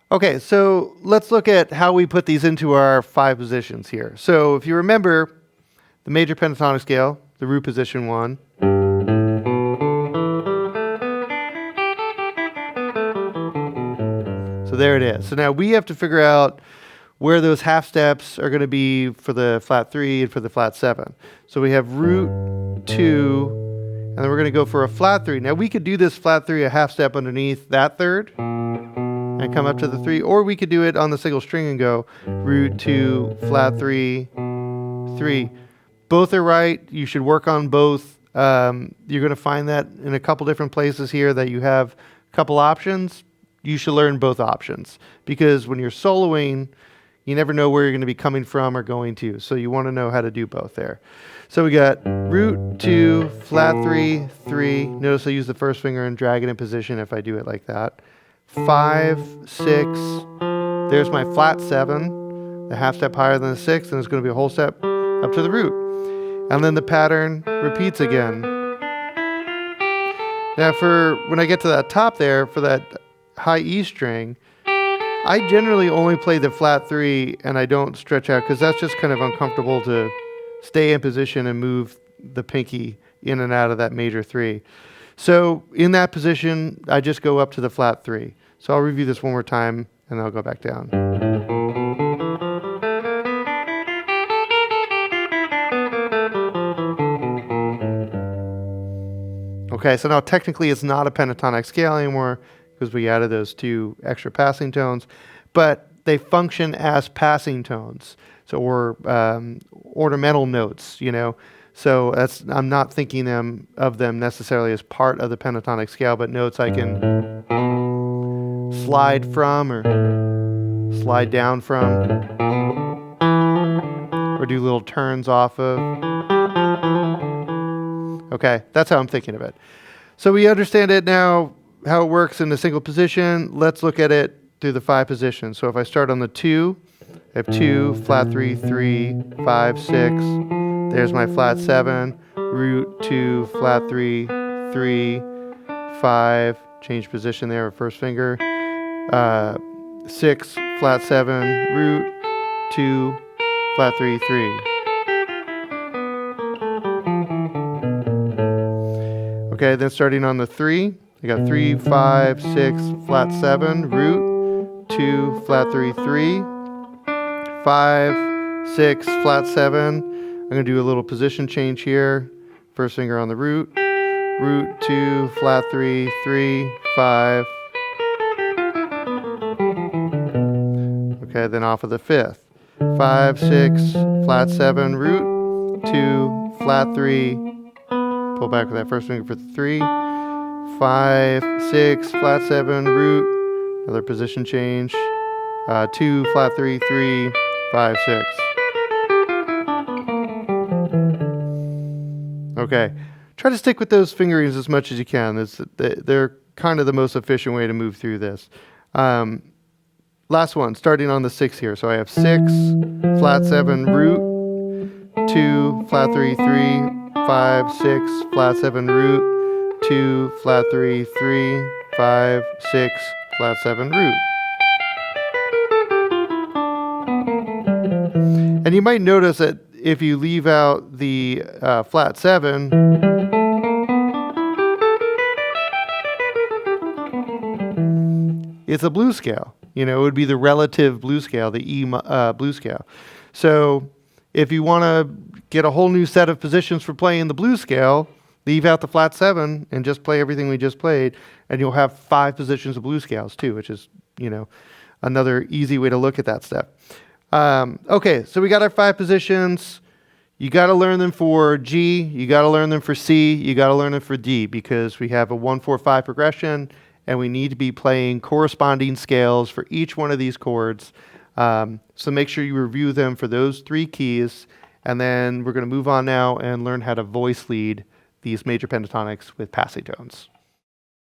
Okay, so let's look at how we put these into our 5 positions here. So if you remember the major pentatonic scale, the root position 1. So there it is. So now we have to figure out where those half steps are going to be for the flat 3 and for the flat 7. So we have root 2, and then we're going to go for a flat 3. Now we could do this flat 3 a half step underneath that third and come up to the 3, or we could do it on the single string and go root 2, flat 3, 3. Both are right. You should work on both. You're going to find that in a couple different places here that you have a couple options. You should learn both options, because when you're soloing, you never know where you're going to be coming from or going to. So you want to know how to do both there. So we got root 2, flat 3, 3. Notice I use the first finger and drag it in position if I do it like that. 5, 6. There's my flat 7, the half step higher than the 6, and it's going to be a whole step up to the root. And then the pattern repeats again. Now for when I get to that top there, for that high E string, I generally only play the flat 3 and I don't stretch out, because that's just kind of uncomfortable to stay in position and move the pinky in and out of that major 3. So in that position, I just go up to the flat 3. So I'll review this one more time and then I'll go back down. Okay, so now technically it's not a pentatonic scale anymore because we added those 2 extra passing tones, but they function as passing tones, so or ornamental notes, you know. So I'm not thinking of them necessarily as part of the pentatonic scale, but notes I can slide from or slide down from, or do little turns off of. Okay, that's how I'm thinking of it. So we understand it now, how it works in a single position. Let's look at it through the 5 positions. So if I start on the 2, I have 2, flat 3, 3, 5, 6. There's my flat 7, root 2, flat 3, 3, 5. Change position there with first finger. 6, flat 7, root 2, flat 3, 3. Okay, then starting on the 3, I got 3, 5, 6, flat 7, root 2, flat 3, 3, 5, 6, flat 7. I'm going to do a little position change here. First finger on the root, root 2, flat 3, 3, 5. Okay, then off of the 5th. 5, 6, flat 7, root 2, flat 3. Pull back with that first finger for the 3. 5, 6, flat 7, root. Another position change. 2, flat 3, 3, 5, 6. Okay. Try to stick with those fingerings as much as you can. They're kind of the most efficient way to move through this. Last one, starting on the 6 here. So I have 6, flat 7, root. 2, flat 3, 3. 5, 6, flat 7, root, 2, flat 3, 3, 5, 6, flat 7, root. And you might notice that if you leave out the flat 7, it's a blues scale. You know, it would be the relative blues scale, the E blues scale. So if you want to get a whole new set of positions for playing the blues scale, leave out the flat 7 and just play everything we just played, and you'll have 5 positions of blues scales too, which is, you know, another easy way to look at that stuff. Okay, so we got our 5 positions. You got to learn them for G, you got to learn them for C, you got to learn them for D, because we have a 1, 4, 5 progression, and we need to be playing corresponding scales for each one of these chords. So make sure you review them for those 3 keys. And then we're going to move on now and learn how to voice lead these major pentatonics with passing tones.